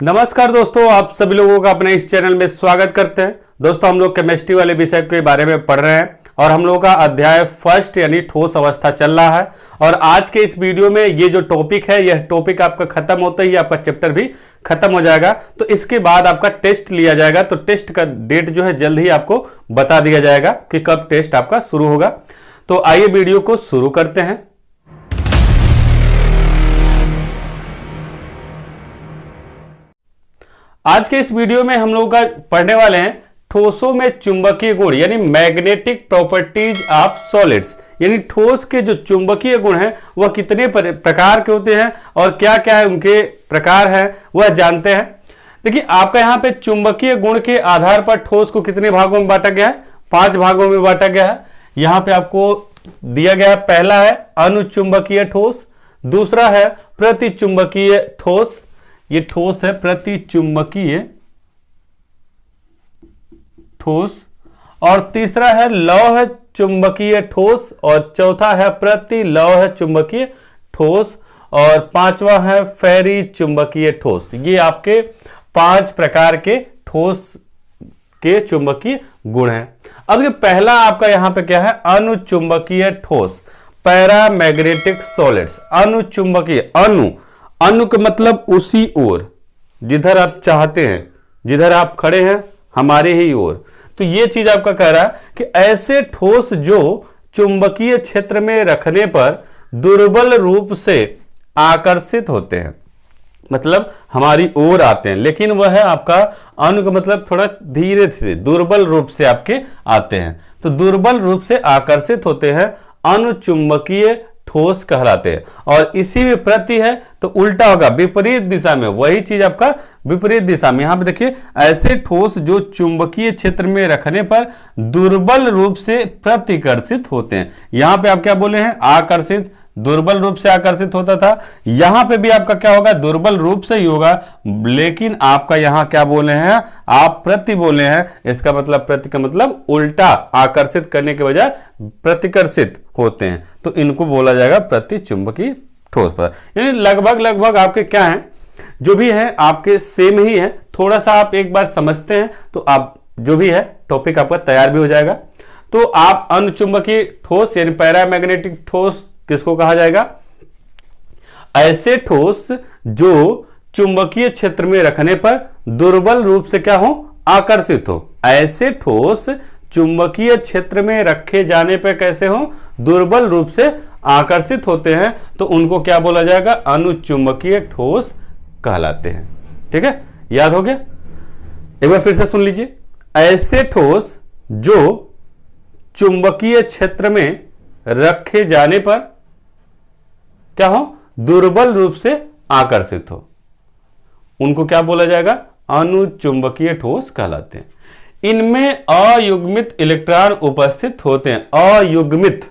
नमस्कार दोस्तों, आप सभी लोगों का अपने इस चैनल में स्वागत करते हैं। दोस्तों, हम लोग केमिस्ट्री वाले विषय के बारे में पढ़ रहे हैं और हम लोगों का अध्याय फर्स्ट यानी ठोस अवस्था चल रहा है। और आज के इस वीडियो में ये जो टॉपिक है, यह टॉपिक आपका खत्म होता ही आपका चैप्टर भी खत्म हो जाएगा। तो इसके बाद आपका टेस्ट लिया जाएगा। तो टेस्ट का डेट जो है जल्द ही आपको बता दिया जाएगा कि कब टेस्ट आपका शुरू होगा। तो आइए वीडियो को शुरू करते हैं। आज के इस वीडियो में हम लोग का पढ़ने वाले हैं ठोसों में चुंबकीय गुण यानी मैग्नेटिक प्रॉपर्टीज ऑफ सॉलिड्स, यानी ठोस के जो चुंबकीय गुण हैं वह कितने प्रकार के होते हैं और क्या क्या उनके प्रकार हैं वह जानते हैं। देखिए, आपका यहाँ पे चुंबकीय गुण के आधार पर ठोस को कितने भागों में बांटा गया है? 5 भागों में बांटा गया है। यहाँ पे आपको दिया गया है, पहला है अनुचुंबकीय ठोस, दूसरा है प्रतिचुंबकीय ठोस, ये ठोस है प्रतिचुंबकीय ठोस, और तीसरा है लौह चुंबकीय ठोस, और चौथा है प्रतिलौह चुंबकीय ठोस, और पांचवा है फेरी चुंबकीय ठोस। ये आपके 5 प्रकार के ठोस के चुंबकीय गुण हैं। अब ये पहला आपका यहां पे क्या है? अनुचुंबकीय ठोस, पैरामैग्नेटिक सॉलिड्स। अनुचुंबकीय, अनु का मतलब उसी ओर जिधर आप चाहते हैं, जिधर आप खड़े हैं हमारे ही ओर। तो ये चीज आपका कह रहा है कि ऐसे ठोस जो चुंबकीय क्षेत्र में रखने पर दुर्बल रूप से आकर्षित होते हैं, मतलब हमारी ओर आते हैं, लेकिन वह है आपका अनु का मतलब थोड़ा धीरे से, दुर्बल रूप से आपके आते हैं। तो दुर्बल रूप से आकर्षित होते हैं, अनुचुंबकीय ठोस कहलाते हैं। और इसी में प्रति है तो उल्टा होगा, विपरीत दिशा में, वही चीज आपका विपरीत दिशा में। यहां पे देखिए, ऐसे ठोस जो चुंबकीय क्षेत्र में रखने पर दुर्बल रूप से प्रतिकर्षित होते हैं। यहां पे आप क्या बोले हैं? आकर्षित, दुर्बल रूप से आकर्षित होता था। यहां पे भी आपका क्या होगा? दुर्बल रूप से ही होगा, लेकिन आपका यहां क्या बोले हैं? आप प्रति बोले हैं। इसका मतलब प्रति का मतलब उल्टा, आकर्षित करने के बजाय प्रतिकर्षित होते हैं, तो इनको बोला जाएगा प्रतिचुंबकीय ठोस पदार्थ। यानी लगभग आपके क्या हैं, जो भी है आपके सेम ही है। थोड़ा सा आप एक बार समझते हैं तो आप जो भी है टॉपिक आपका तैयार भी हो जाएगा। तो आप अनुचुंबकीय ठोस यानी पैरामैग्नेटिक ठोस किसको कहा जाएगा? ऐसे ठोस जो चुंबकीय क्षेत्र में रखने पर दुर्बल रूप से क्या हो? आकर्षित हो। ऐसे ठोस चुंबकीय क्षेत्र में रखे जाने पर कैसे हो? दुर्बल रूप से आकर्षित होते हैं, तो उनको क्या बोला जाएगा? अनुचुंबकीय ठोस कहलाते हैं। ठीक है, याद हो गया? एक बार फिर से सुन लीजिए। ऐसे ठोस जो चुंबकीय क्षेत्र में रखे जाने पर क्या हो? दुर्बल रूप से आकर्षित हो, उनको क्या बोला जाएगा? अनुचुंबकीय ठोस कहलाते हैं। इनमें अयुग्मित इलेक्ट्रॉन उपस्थित होते हैं। अयुग्मित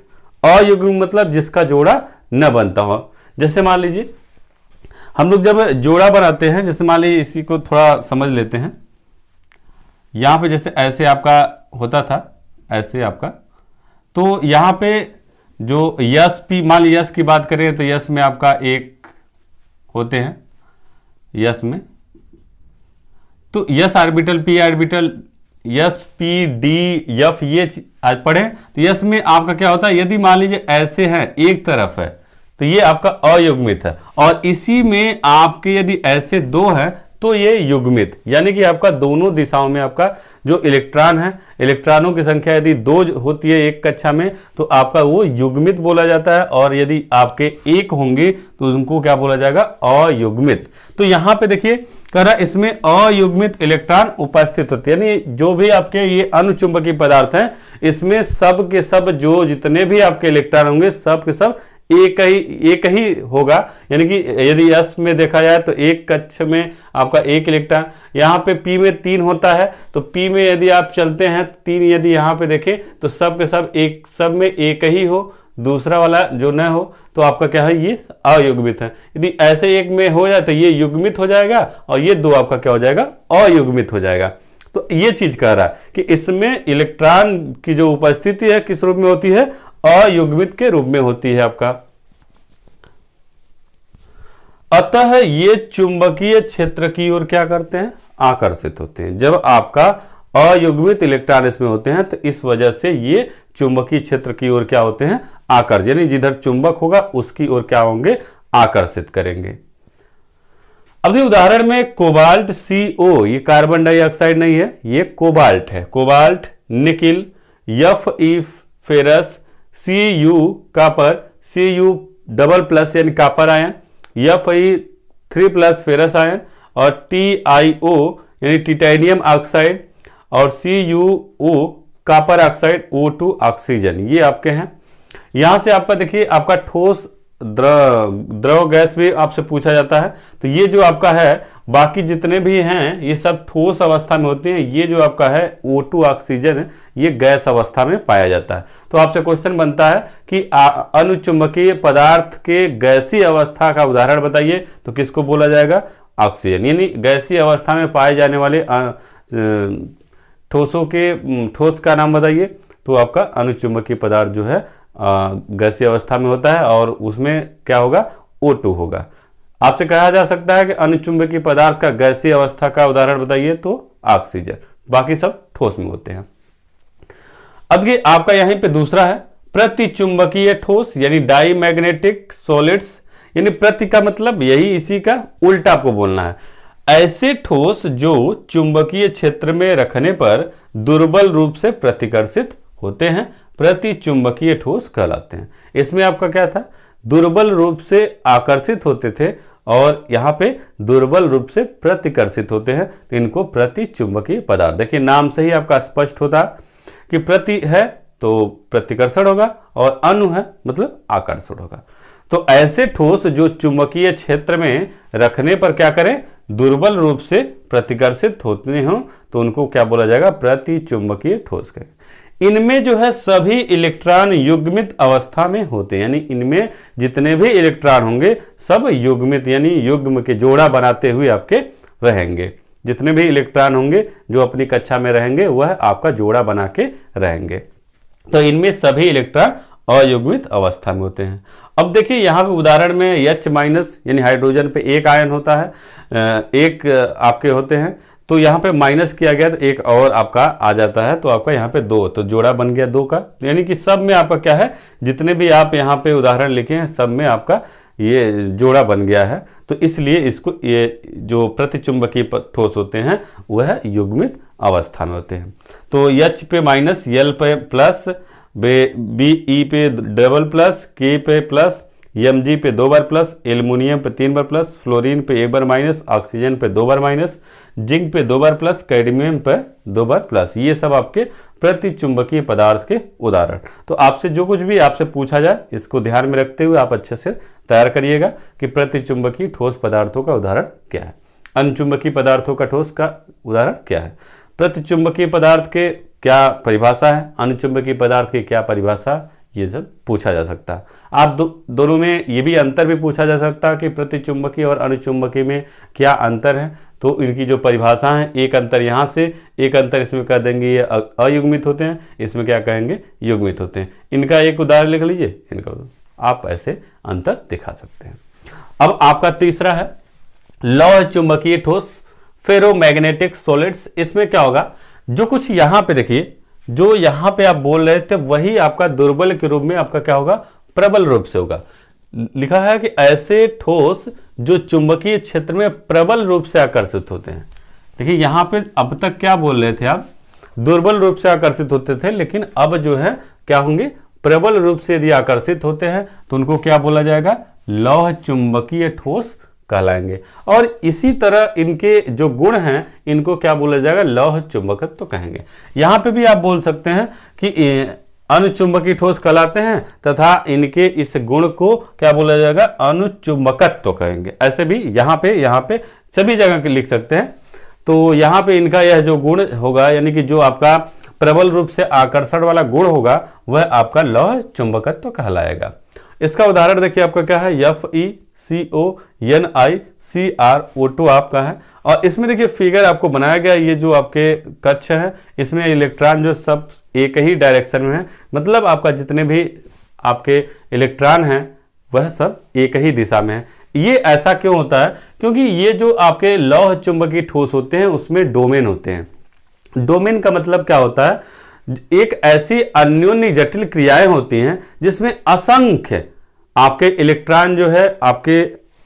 मतलब जिसका जोड़ा न बनता हो। जैसे मान लीजिए हम लोग जब जोड़ा बनाते हैं, जैसे मान लीजिए इसी को थोड़ा समझ लेते हैं। यहां पे जैसे ऐसे आपका होता था, ऐसे आपका, तो यहां पे जो यस पी, मान लीजिए यस की बात करें तो यस में आपका एक होते हैं, यस में तो yes orbital, P orbital, yes P D F, ये आज पढ़े। तो यस में आपका क्या होता है? यदि मान लीजिए ऐसे हैं, एक तरफ है, तो ये आपका अयुग्मित है। और इसी में आपके यदि ऐसे 2 है तो ये युग्मित, यानी कि आपका दोनों दिशाओं में आपका जो इलेक्ट्रॉन है, इलेक्ट्रॉनों की संख्या यदि 2 होती है एक कक्षा में तो आपका वो युग्मित बोला जाता है। और यदि आपके 1 होंगे तो उनको क्या बोला जाएगा? अयुग्मित। तो यहां पे देखिए कह रहा, इसमें अयुग्मित इलेक्ट्रॉन उपस्थित होते हैं, यानी जो भी आपके ये अनुचुंबकीय पदार्थ हैं, इसमें सब के सब जो जितने भी आपके इलेक्ट्रॉन होंगे, सब के सब एक ही होगा। यानी कि यदि एस में देखा जाए तो एक कक्ष में आपका 1 इलेक्ट्रॉन, यहाँ पे पी में 3 होता है, तो पी में यदि आप चलते हैं 3, यदि यहाँ पे देखें तो सब के सब सब में एक ही हो, दूसरा वाला जो न हो तो आपका क्या है? ये अयुग्मित है। यदि ऐसे एक में हो जाए तो ये युग्मित हो जाएगा, और ये 2 आपका क्या हो जाएगा? अयुग्मित हो जाएगा। तो ये चीज कह रहा है कि इसमें इलेक्ट्रॉन की जो उपस्थिति है किस रूप में होती है? अयुग्मित के रूप में होती है आपका। अतः ये चुंबकीय क्षेत्र की ओर क्या करते हैं, आकर्षित होते हैं। जब आपका अयुग्मित इलेक्ट्रॉन इसमें होते हैं तो इस वजह से ये चुंबकीय क्षेत्र की ओर क्या होते हैं, आकर्षित, यानी जिधर चुंबक होगा उसकी ओर क्या होंगे, आकर्षित करेंगे। अब उदाहरण में कोबाल्ट CO, ये कार्बन डाइऑक्साइड नहीं है, ये कोबाल्ट है। Cobalt, nickel, Fe ferrous, Cu copper, Cu double plus यानी copper ion, Fe3+ ferrous ion और TiO यानी टिटेनियम ऑक्साइड और CuO copper oxide, O2 oxygen, ये आपके हैं। यहां से आपका देखिए आपका ठोस द्रव गैस भी आपसे पूछा जाता है। तो ये जो आपका है बाकी जितने भी हैं ये सब ठोस अवस्था में होते हैं। ये जो आपका है O2 ऑक्सीजन है ये गैस अवस्था में पाया जाता है। तो आपसे क्वेश्चन बनता है कि अनुचुंबकीय पदार्थ के गैसीय अवस्था का उदाहरण बताइए, तो किसको बोला जाएगा, ऑक्सीजन। यानी गैसीय अवस्था में पाए जाने वाले ठोस का नाम बताइए, तो आपका अनुचुंबकीय पदार्थ जो है गैसीय अवस्था में होता है और उसमें क्या होगा, O2 होगा। आपसे कहा जा सकता है कि अनुचुंबकीय पदार्थ का गैसीय अवस्था का उदाहरण बताइए, तो ऑक्सीजन। बाकी सब ठोस में होते हैं। अब ये आपका यहीं पे दूसरा है प्रतिचुंबकीय ठोस यानी डाईमैग्नेटिक सॉलिड्स, यानी प्रति का मतलब यही इसी का उल्टा आपको बोलना है। ऐसे ठोस जो चुंबकीय क्षेत्र में रखने पर दुर्बल रूप से प्रतिकर्षित होते हैं प्रतिचुंबकीय ठोस कहलाते हैं। इसमें आपका क्या था, दुर्बल रूप से आकर्षित होते थे और यहाँ पे दुर्बल रूप से प्रतिकर्षित होते हैं, तो इनको प्रतिचुंबकीय पदार्थ। देखिए नाम से ही आपका स्पष्ट होता कि प्रति है तो प्रतिकर्षण होगा और अनु है मतलब आकर्षण होगा। तो ऐसे ठोस जो चुंबकीय क्षेत्र में रखने पर क्या करें, दुर्बल रूप से प्रतिकर्षित होते हों, तो उनको क्या बोला जाएगा, प्रतिचुंबकीय ठोस कहें। इनमें जो है सभी इलेक्ट्रॉन युग्मित अवस्था में होते हैं, यानी इनमें जितने भी इलेक्ट्रॉन होंगे सब युग्मित यानी युग्म के जोड़ा बनाते हुए आपके रहेंगे। जितने भी इलेक्ट्रॉन होंगे जो अपनी कक्षा में रहेंगे वह आपका जोड़ा बना के रहेंगे। तो इनमें सभी इलेक्ट्रॉन अयुग्मित अवस्था में होते हैं। अब देखिए यहाँ पे उदाहरण में H- यानी हाइड्रोजन पे एक आयन होता है, एक आपके होते हैं, तो यहाँ पे माइनस किया गया तो एक और आपका आ जाता है, तो आपका यहाँ पे 2, तो जोड़ा बन गया 2 का। यानी कि सब में आपका क्या है, जितने भी आप यहाँ पे उदाहरण लिखे हैं सब में आपका ये जोड़ा बन गया है। तो इसलिए इसको ये जो प्रतिचुंबकीय ठोस होते हैं वह युग्मित अवस्था में होते हैं। तो H पे माइनस, L पे प्लस, BE पे डबल प्लस, K पे प्लस, Mg पे 2 बार प्लस, एल्युमिनियम पे 3 बार प्लस, फ्लोरीन पे 1 बार माइनस, ऑक्सीजन पे 2 बार माइनस, जिंक पे 2 बार प्लस, कैडमियम पे 2 बार प्लस। ये सब आपके प्रतिचुंबकीय पदार्थ के उदाहरण। तो आपसे जो कुछ भी आपसे पूछा जाए इसको ध्यान में रखते हुए आप अच्छे से तैयार करिएगा कि प्रतिचुंबकीय ठोस पदार्थों का उदाहरण क्या है, अनुचुंबकीय पदार्थों का ठोस का उदाहरण क्या है, प्रतिचुंबकीय पदार्थ के क्या परिभाषा है, अनुचुंबकीय पदार्थ की क्या परिभाषा, ये सब पूछा जा सकता है। आप दोनों में ये भी अंतर भी पूछा जा सकता है कि प्रतिचुंबकीय और अनुचुंबकीय में क्या अंतर है। तो इनकी जो परिभाषा है, एक अंतर यहाँ से, एक अंतर इसमें कह देंगे ये अयुग्मित होते हैं, इसमें क्या कहेंगे, युग्मित होते हैं। इनका एक उदाहरण लिख लीजिए, इनका आप ऐसे अंतर दिखा सकते हैं। अब आपका तीसरा है लौह चुंबकीय ठोस फेरोमैग्नेटिक सॉलिड्स। इसमें क्या होगा, जो कुछ यहाँ पे देखिए, जो यहाँ पे आप बोल रहे थे वही आपका दुर्बल के रूप में आपका क्या होगा, प्रबल रूप से होगा। लिखा है कि ऐसे ठोस जो चुंबकीय क्षेत्र में प्रबल रूप से आकर्षित होते हैं। देखिए यहाँ पे अब तक क्या बोल रहे थे आप, दुर्बल रूप से आकर्षित होते थे, लेकिन अब जो है क्या होंगे, प्रबल रूप से यदि आकर्षित होते हैं तो उनको क्या बोला जाएगा, लौह चुंबकीय ठोस कहलाएंगे। और इसी तरह इनके जो गुण हैं इनको क्या बोला जाएगा, लौह चुंबकत्व तो कहेंगे। यहाँ पे भी आप बोल सकते हैं कि अनुचुंबकीय ठोस कहलाते हैं तथा इनके इस गुण को क्या बोला जाएगा, अनुचुंबकत्व तो कहेंगे। ऐसे भी यहाँ पे सभी जगह के लिख सकते हैं। तो यहाँ पे इनका यह जो गुण होगा, यानी कि जो आपका प्रबल रूप से आकर्षण वाला गुण होगा वह आपका लौह चुंबकत्व तो कहलाएगा। इसका उदाहरण देखिए आपका क्या है, FeCO(Ni)Cr(O2) आपका है। और इसमें देखिए फिगर आपको बनाया गया, ये जो आपके कक्ष है इसमें इलेक्ट्रॉन जो सब एक ही डायरेक्शन में है, मतलब आपका जितने भी आपके इलेक्ट्रॉन हैं वह सब एक ही दिशा में है। ये ऐसा क्यों होता है? क्योंकि ये जो आपके लौह चुंबकीय ठोस होते हैं उसमें डोमेन होते हैं। डोमेन का मतलब क्या होता है? एक ऐसी अन्योन्य जटिल क्रियाएं होती हैं जिसमें असंख्य आपके इलेक्ट्रॉन जो है आपके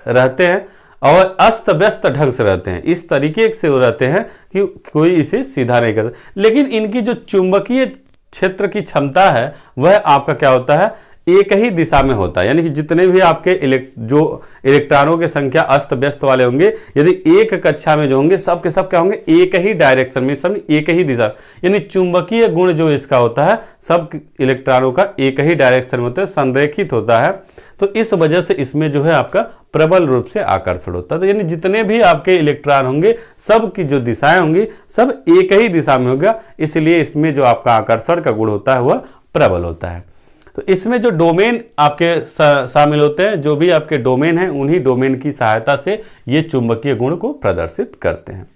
रहते हैं और अस्त व्यस्त ढंग से रहते हैं। इस तरीके से वो रहते हैं कि कोई इसे सीधा नहीं कर सकता। लेकिन इनकी जो चुंबकीय क्षेत्र की क्षमता है वह आपका क्या होता है? एक ही दिशा में होता है। यानी कि जितने भी आपके जो इलेक्ट्रॉनों की संख्या अस्त व्यस्त वाले होंगे, यदि एक कक्षा में जो होंगे सब के सब क्या होंगे? एक ही डायरेक्शन में, सब एक ही दिशा। यानी चुंबकीय गुण जो इसका होता है सब इलेक्ट्रॉनों का एक ही डायरेक्शन में होता है, संरेखित होता है। तो इस वजह से इसमें जो है आपका प्रबल रूप से आकर्षण होता है। तो यानी जितने भी आपके इलेक्ट्रॉन होंगे सब की जो दिशाएं होंगी सब एक ही दिशा में होगा, इसलिए इसमें जो आपका आकर्षण का गुण होता है वह प्रबल होता है। तो इसमें जो डोमेन आपके शामिल होते हैं, जो भी आपके डोमेन हैं उन्हीं डोमेन की सहायता से ये चुंबकीय गुण को प्रदर्शित करते हैं।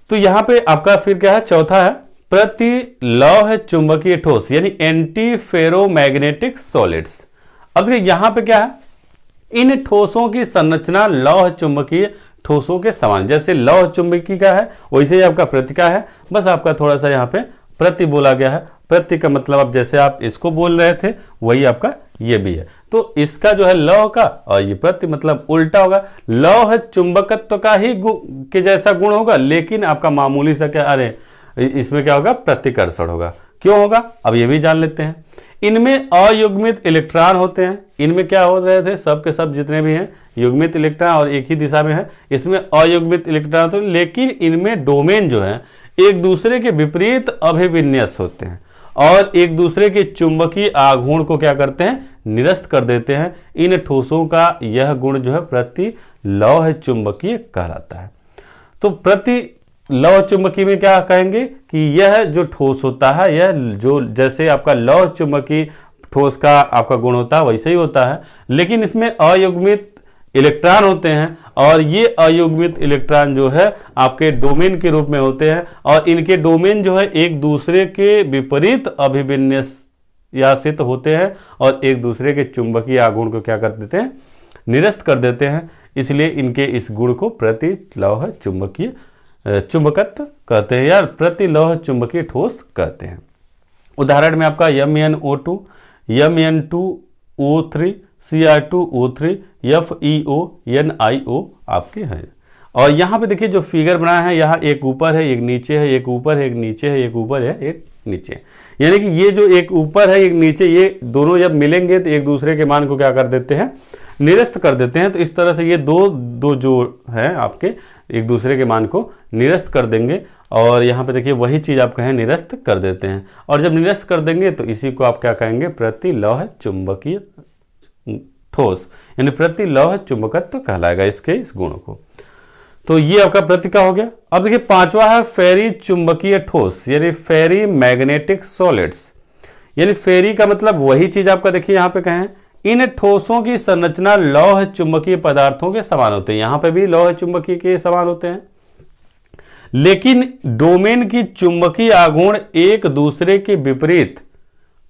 तो यहां पे आपका फिर क्या है? चौथा है प्रति लौह चुंबकीय ठोस यानी एंटी फेरोमैग्नेटिक सॉलिड्स। अब देखिए यहां पे क्या है? इन ठोसों की संरचना लौह चुंबकीय ठोसों के समान, जैसे लौह चुंबकीय का है वैसे ही आपका प्रति का है, बस आपका थोड़ा सा यहाँ पे प्रति बोला गया है। प्रति का मतलब आप जैसे आप इसको बोल रहे थे वही आपका ये भी है। तो इसका जो है लौह का और ये प्रति मतलब उल्टा होगा। लौह चुंबकत्व का ही के जैसा गुण होगा, लेकिन आपका मामूली सा क्या, अरे इसमें क्या होगा? प्रतिकर्षण होगा। क्यों होगा? अब ये भी जान लेते हैं। इनमें अयुग्मित इलेक्ट्रॉन होते हैं। इनमें क्या हो रहे थे? सब के सब जितने भी हैं युग्मित इलेक्ट्रॉन और एक ही दिशा में है। इसमें अयुग्मित इलेक्ट्रॉन होते हैं, लेकिन इनमें डोमेन जो है एक दूसरे के विपरीत अभिविन्यस्त होते हैं और एक दूसरे के चुंबकीय आघूर्ण को क्या करते हैं? निरस्त कर देते हैं। इन ठोसों का यह गुण जो है प्रति लौह चुंबकीय कहलाता है। तो प्रति लौह चुंबकीय में क्या कहेंगे कि यह जो ठोस होता है, यह जो जैसे आपका लौह चुंबकीय ठोस का आपका गुण होता है वैसे ही होता है, लेकिन इसमें अयुग्मित इलेक्ट्रॉन होते हैं और ये अयुग्मित इलेक्ट्रॉन जो है आपके डोमेन के रूप में होते हैं और इनके डोमेन जो है एक दूसरे के विपरीत अभिविन्यासित होते हैं और एक दूसरे के चुंबकीय आघूर्ण को क्या कर देते हैं? निरस्त कर देते हैं। इसलिए इनके इस गुण को प्रति लौह चुंबकीय चुंबकत्व कहते हैं या प्रति लौह चुंबकीय ठोस कहते हैं। उदाहरण में आपका MnO2, Mn2O3, Cr2O3, FeO, NiO आपके हैं। और यहाँ पे देखिए जो फिगर बनाया है, यहाँ एक ऊपर है एक नीचे है, एक ऊपर है एक नीचे है, एक ऊपर है एक नीचे। यानी कि ये जो एक ऊपर है एक नीचे, ये दोनों जब मिलेंगे तो एक दूसरे के मान को क्या कर देते हैं? निरस्त कर देते हैं। तो इस तरह से ये दो जो है आपके एक दूसरे के मान को निरस्त कर देंगे और यहाँ पे देखिए वही चीज़ आप कहें निरस्त कर देते हैं। और जब निरस्त कर देंगे तो इसी को आप क्या कहेंगे? प्रति लौह चुंबकीय ठोस यानी प्रति लौह चुंबकत्व कहलाएगा इसके इस गुण को। तो ये आपका प्रति का हो गया। अब देखिए पांचवा है फेरी चुंबकीय ठोस यानी फेरी मैग्नेटिक सॉलिड्स। यानी फेरी का मतलब वही चीज आपका देखिए यहाँ पे कहें, इन ठोसों की संरचना लौह चुंबकीय पदार्थों के समान होते हैं। यहां पे भी लौह चुंबकीय के समान होते हैं, लेकिन डोमेन की चुंबकीय आघूर्ण एक दूसरे के विपरीत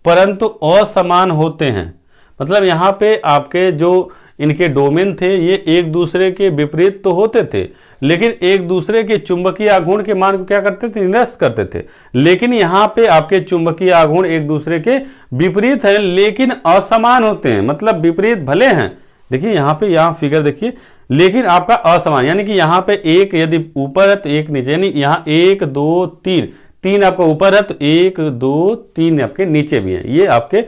परंतु असमान होते हैं। मतलब यहाँ पे आपके जो इनके डोमेन थे ये एक दूसरे के विपरीत तो होते थे, लेकिन एक दूसरे के चुंबकीय आघूर्ण के मान को क्या करते थे? निरस्त करते थे। लेकिन यहाँ पे आपके चुंबकीय आघूर्ण एक दूसरे के विपरीत हैं लेकिन असमान होते हैं। मतलब विपरीत भले हैं, देखिए यहाँ पे यहाँ फिगर देखिए, लेकिन आपका असमान। यानी कि यहाँ पे एक यदि ऊपर है तो एक नीचे, यानी यहाँ 1 2 3, 3 आपका ऊपर है तो 1 2 3 आपके नीचे भी है, ये आपके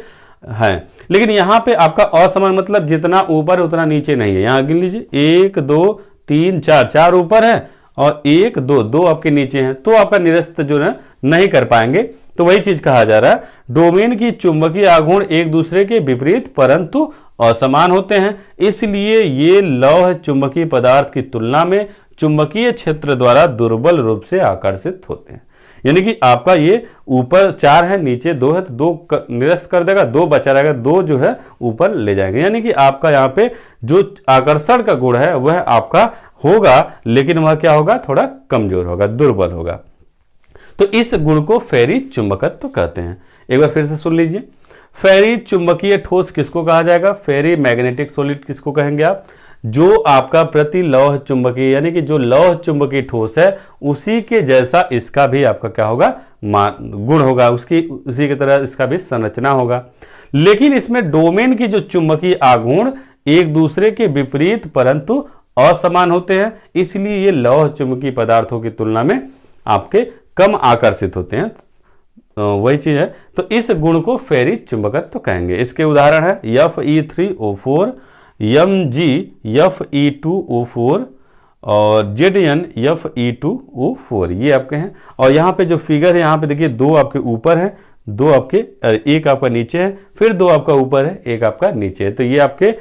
है। लेकिन यहाँ पे आपका असमान मतलब जितना ऊपर है उतना नीचे नहीं है। यहाँ गिन लीजिए 1 2 3 4, 4 ऊपर है और 1 2 2 आपके नीचे हैं, तो आपका निरस्त जो है नहीं कर पाएंगे। तो वही चीज कहा जा रहा है, डोमेन की चुंबकीय आघूर्ण एक दूसरे के विपरीत परंतु असमान होते हैं, इसलिए ये लौह चुंबकीय पदार्थ की तुलना में चुंबकीय क्षेत्र द्वारा दुर्बल रूप से आकर्षित होते हैं। यानी कि आपका ये ऊपर 4 है नीचे 2 है तो 2 निरस्त कर देगा, 2 बचा रहेगा, 2 जो है ऊपर ले जाएंगे। यानी कि आपका यहाँ पे जो आकर्षण का गुण है वह आपका होगा, लेकिन वह क्या होगा? थोड़ा कमजोर होगा, दुर्बल होगा। तो इस गुण को फेरी चुंबकत्व कहते हैं। एक बार फिर से सुन लीजिए, फेरी चुंबकीय ठोस किसको कहा जाएगा? फेरी मैग्नेटिक सॉलिड किसको कहेंगे आप? जो आपका प्रति लौह चुंबकीय यानी कि जो लौह चुंबकीय ठोस है उसी के जैसा इसका भी आपका क्या होगा, गुण होगा, उसी की तरह इसका भी संरचना होगा। लेकिन इसमें डोमेन की जो चुंबकीय आघूर्ण एक दूसरे के विपरीत परंतु असमान होते हैं, इसलिए ये लौह चुंबकीय पदार्थों की तुलना में आपके कम आकर्षित होते हैं। वही चीज है, तो इस गुण को फेरी चुंबकत्व कहेंगे। इसके उदाहरण है Fe3O4, MgFe2O4 और ZnFe2O4, ये आपके हैं। और यहाँ पे जो फिगर है, यहाँ पे देखिए दो आपके ऊपर है, दो आपके, एक आपका नीचे है, फिर दो आपका ऊपर है, एक आपका नीचे है। तो ये आपके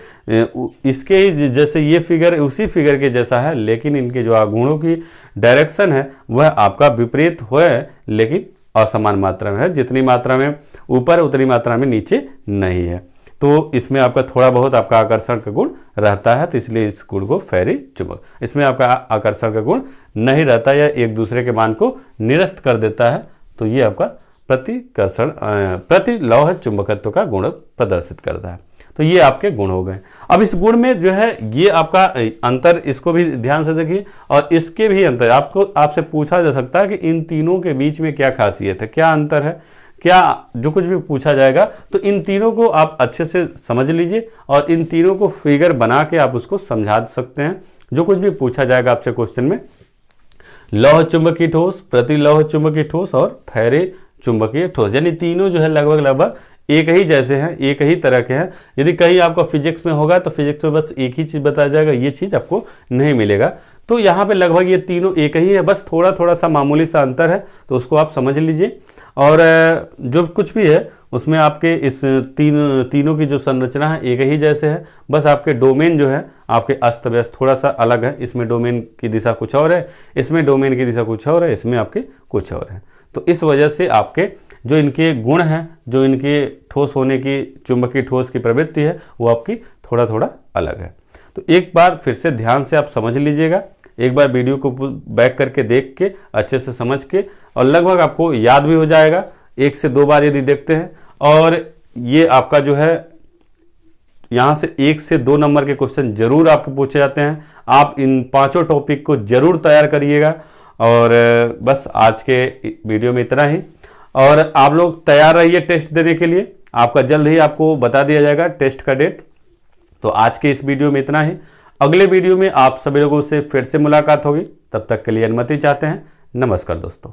इसके जैसे ये फिगर उसी फिगर के जैसा है, लेकिन इनके जो आघूर्णों की डायरेक्शन है वह आपका विपरीत है, लेकिन असमान मात्रा में है। जितनी मात्रा में ऊपर है उतनी मात्रा में नीचे नहीं है। तो इसमें आपका थोड़ा बहुत आपका आकर्षण का गुण रहता है, तो इसलिए इस गुण को फेरी चुंबक। इसमें आपका आकर्षण का गुण नहीं रहता या एक दूसरे के मान को निरस्त कर देता है, तो ये आपका प्रति लौह चुंबकत्व का गुण प्रदर्शित करता है। तो ये आपके गुण हो गए। अब इस गुण में जो है ये आपका अंतर, इसको भी ध्यान से देखिए, और इसके भी अंतर आपसे पूछा जा सकता है कि इन तीनों के बीच में क्या खासियत है, क्या अंतर है, क्या जो कुछ भी पूछा जाएगा तो इन तीनों को आप अच्छे से समझ लीजिए और इन तीनों को फिगर बना के आप उसको समझा सकते हैं। जो कुछ भी पूछा जाएगा आपसे क्वेश्चन में, लौह चुंबकीय ठोस, प्रति लौह चुंबकीय ठोस और फेरे चुंबकीय ठोस, यानी तीनों जो है लगभग एक ही जैसे हैं, एक ही तरह के हैं। यदि कहीं आपका फिजिक्स में होगा तो फिजिक्स में बस एक ही चीज़ बताया जाएगा, ये चीज़ आपको नहीं मिलेगा। तो यहाँ पे लगभग ये तीनों एक ही है, बस थोड़ा सा मामूली सा अंतर है, तो उसको आप समझ लीजिए। और जो कुछ भी है उसमें आपके इस तीनों की जो संरचना है एक ही जैसे है, बस आपके डोमेन जो है आपके अस्त व्यस्त थोड़ा सा अलग है। इसमें डोमेन की दिशा कुछ और है, इसमें डोमेन की दिशा कुछ और है, इसमें आपके कुछ और है। तो इस वजह से आपके जो इनके गुण हैं, जो इनके ठोस होने की चुंबकीय ठोस की प्रवृत्ति है, वो आपकी थोड़ा अलग है। तो एक बार फिर से ध्यान से आप समझ लीजिएगा, एक बार वीडियो को बैक करके देख के अच्छे से समझ के, और लगभग आपको याद भी हो जाएगा 1 से 2 बार यदि देखते हैं। और ये आपका जो है यहाँ से 1 से 2 नंबर के क्वेश्चन जरूर आपके पूछे जाते हैं। आप इन 5 टॉपिक को जरूर तैयार करिएगा। और बस आज के वीडियो में इतना ही, और आप लोग तैयार रहिए टेस्ट देने के लिए। आपका जल्द ही आपको बता दिया जाएगा टेस्ट का डेट। तो आज के इस वीडियो में इतना ही, अगले वीडियो में आप सभी लोगों से फिर से मुलाकात होगी। तब तक के लिए अनुमति चाहते हैं। नमस्कार दोस्तों।